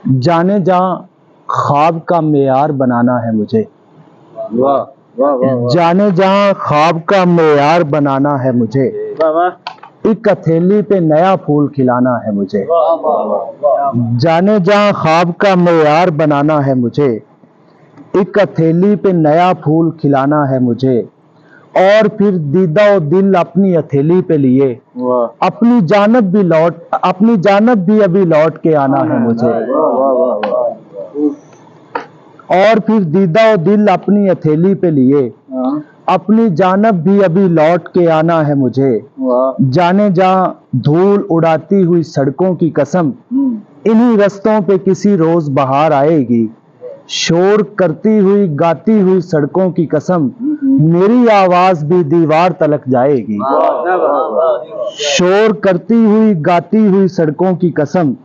जाने जहां ख्वाब का मेयार बनाना है मुझे, वाह वाह वाह जाने जहां ख्वाब का मेयार बनाना है मुझे, वाह एक हथेली पे नया फूल खिलाना है मुझे। वाह जाने जहां ख्वाब का मेयार बनाना है मुझे, एक हथेली पे नया फूल खिलाना है मुझे, और फिर दीदा और दिल अपनी हथेली पे लिए वाह अपनी जानब भी अभी लौट के आना है मुझे। और फिर दीदा और दिल अपनी हथेली पे लिए अपनी जानब भी अभी लौट के आना है मुझे। जाने जहां धूल उड़ाती हुई सड़कों की कसम, इन्हीं रस्तों पे किसी रोज बहार आएगी। शोर करती हुई गाती हुई सड़कों की कसम, मेरी आवाज भी दीवार तलक जाएगी। शोर करती हुई गाती हुई सड़कों की कसम,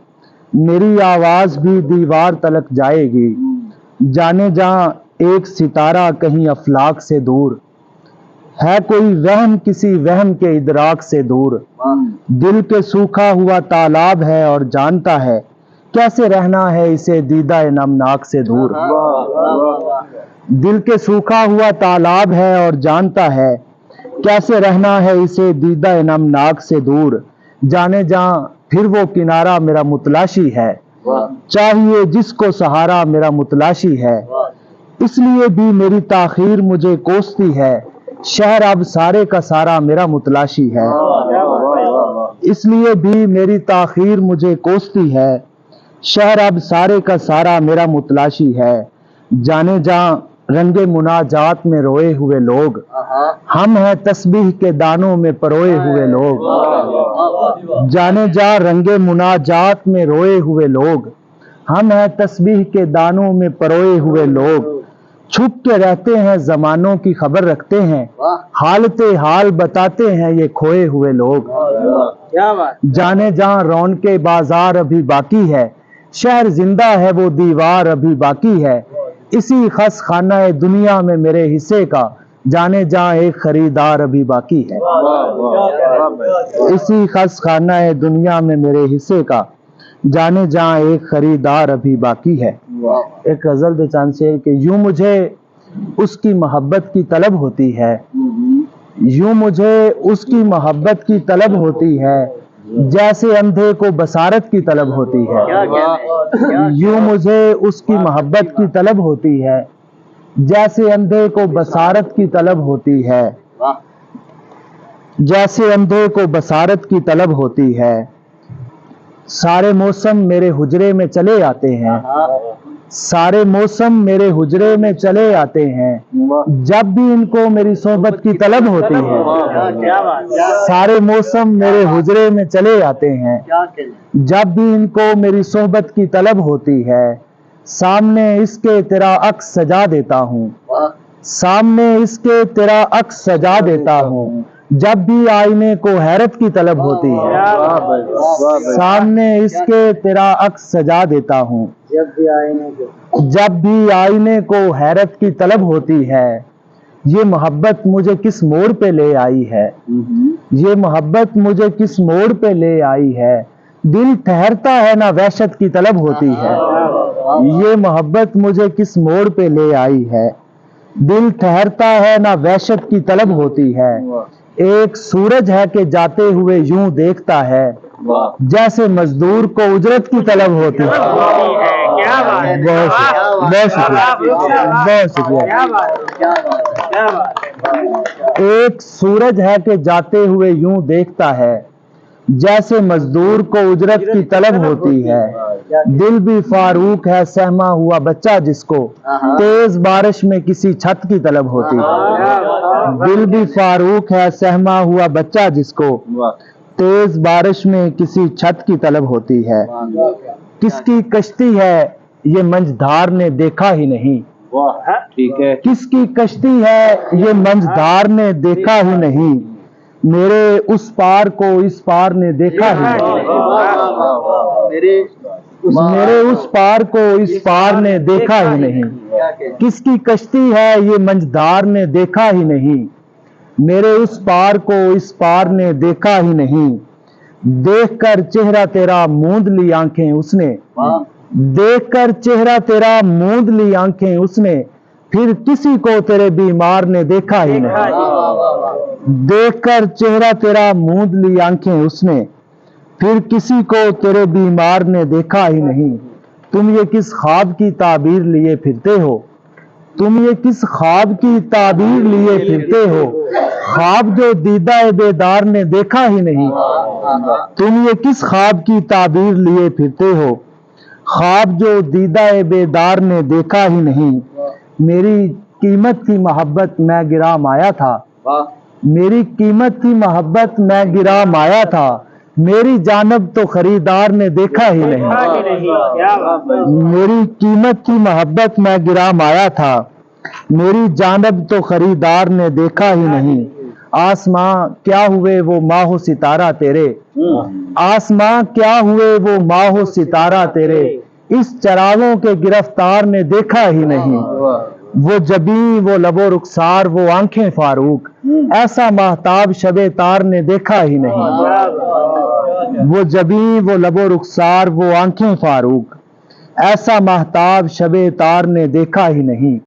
मेरी आवाज भी दीवार तलक जाएगी। जाने जहां एक सितारा कहीं अफलाक से दूर, है कोई वहम किसी वहम के इदराक से दूर। दिल के सूखा हुआ तालाब है और जानता है कैसे रहना है इसे दीदा नमनाक से दूर। दिल के सूखा हुआ तालाब है और जानता है कैसे रहना है इसे दीदा नमनाक से दूर। जाने जहां फिर वो किनारा मेरा मुतलाशी है, चाहिए जिसको सहारा मेरा मुतलाशी है। इसलिए भी मेरी ताखीर मुझे कोसती है, शहर अब सारे का सारा मेरा मुतलाशी है। इसलिए भी मेरी ताखीर मुझे कोसती है, शहर अब सारे का सारा मेरा मुतलाशी है। जाने जहां रंगे मुनाजात में रोए हुए लोग, हम हैं तस्बीह के दानों में परोए हुए लोग। जाने जहां रंगे मुनाजात में रोए हुए लोग, हम हैं तस्बीह के दानों में परोए हुए लोग। छुप के रहते हैं जमानों की खबर रखते हैं, हालते हाल बताते हैं ये खोए हुए लोग। जाने जहां रौनके बाजार अभी बाकी है, शहर जिंदा है वो दीवार अभी बाकी है। इसी खस खाना दुनिया में मेरे हिस्से का, जाने जहां एक खरीदार अभी बाकी है। इसी खस खाना दुनिया में मेरे हिस्से का, जाने जहां एक खरीदार अभी बाकी है। एक गजल दे चांद शेर के, यूं मुझे उसकी मोहब्बत की तलब होती है, यूं मुझे उसकी मोहब्बत की तलब होती है, जैसे अंधे को बसारत की तलब होती है। यूं मुझे उसकी मोहब्बत की तलब होती है, जैसे अंधे को बसारत की तलब होती है, जैसे अंधे को बसारत की तलब होती है। सारे मौसम मेरे हुजरे में चले आते हैं, सारे मौसम मेरे हुजरे में चले आते हैं, जब भी इनको मेरी सोहबत की तलब होती है। सारे मौसम मेरे हुजरे में चले आते हैं, जब भी इनको मेरी सोहबत की तलब होती है। सामने इसके तेरा अक्स सजा देता हूँ, सामने इसके तेरा अक्स सजा देता हूँ, जब भी आईने को हैरत की तलब होती है। सामने इसके तेरा अक्स सजा देता हूँ, जब भी आईने को हैरत की तलब होती है। ये मोहब्बत मुझे किस मोड़ पे ले आई है, ये मोहब्बत मुझे किस मोड़ पे ले आई है, दिल ठहरता है ना वहशत की तलब होती है। ये मोहब्बत मुझे किस मोड़ पे ले आई है, दिल ठहरता है ना वहशत की तलब होती है। एक सूरज है कि जाते हुए यूं देखता है, जैसे मजदूर को उजरत की तलब होती है। बहुत शुक्रिया, बहुत शुक्रिया। एक सूरज है कि जाते हुए यूं देखता है, जैसे मजदूर को उजरत की तलब होती है। दिल भी फारूक है सहमा हुआ बच्चा जिसको तेज बारिश में किसी छत की तलब होती है। दिल भी फारूक है सहमा हुआ बच्चा जिसको तेज बारिश में किसी छत की तलब होती है। किसकी कश्ती है ये मंझधार ने देखा ही नहीं, ठीक है। किसकी कश्ती है ये मंझधार ने देखा ही नहीं, मेरे उस पार को इस पार ने देखा ही नहीं, मेरे उस पार को इस पार ने देखा ही नहीं। किसकी कश्ती है ये मंझधार ने देखा ही नहीं, मेरे उस पार को इस पार ने देखा ही नहीं। देखकर चेहरा तेरा मूंद ली आंखें उसने, देख कर चेहरा तेरा मूंद ली आंखें उसने, फिर किसी को तेरे बीमार ने देखा ही नहीं। देख कर चेहरा तेरा मूंद ली आंखें उसने, फिर किसी को तेरे बीमार ने देखा ही नहीं। तुम ये किस ख्वाब की ताबीर लिए फिरते हो, तुम ये किस ख्वाब की ताबीर लिए फिरते हो, ख्वाब जो दीदा बेदार ने देखा ही नहीं। तुम ये किस ख्वाब की ताबीर लिए फिरते हो, ख्वाब जो दीदा बेदार ने देखा ही नहीं। मेरी कीमत की मोहब्बत मैं गिरा माया था, मेरी कीमत की मोहब्बत मैं गिरा माया था, मेरी जानब तो खरीदार ने देखा ही नहीं। मेरी कीमत की मोहब्बत मैं गिरा माया था, मेरी जानब तो खरीदार ने देखा ही नहीं। आसमां क्या हुए वो माहो सितारा तेरे, आसमां क्या हुए वो माहो सितारा तेरे, इस चरागों के गिरफ्तार ने देखा ही नहीं। वो जबी वो लबो रुखसार वो आंखें फारूक, ऐसा महताब शबे तार ने देखा ही नहीं। वो जबी वो लबो रुखसार वो आंखें फारूक, ऐसा महताब शबे तार ने देखा ही नहीं।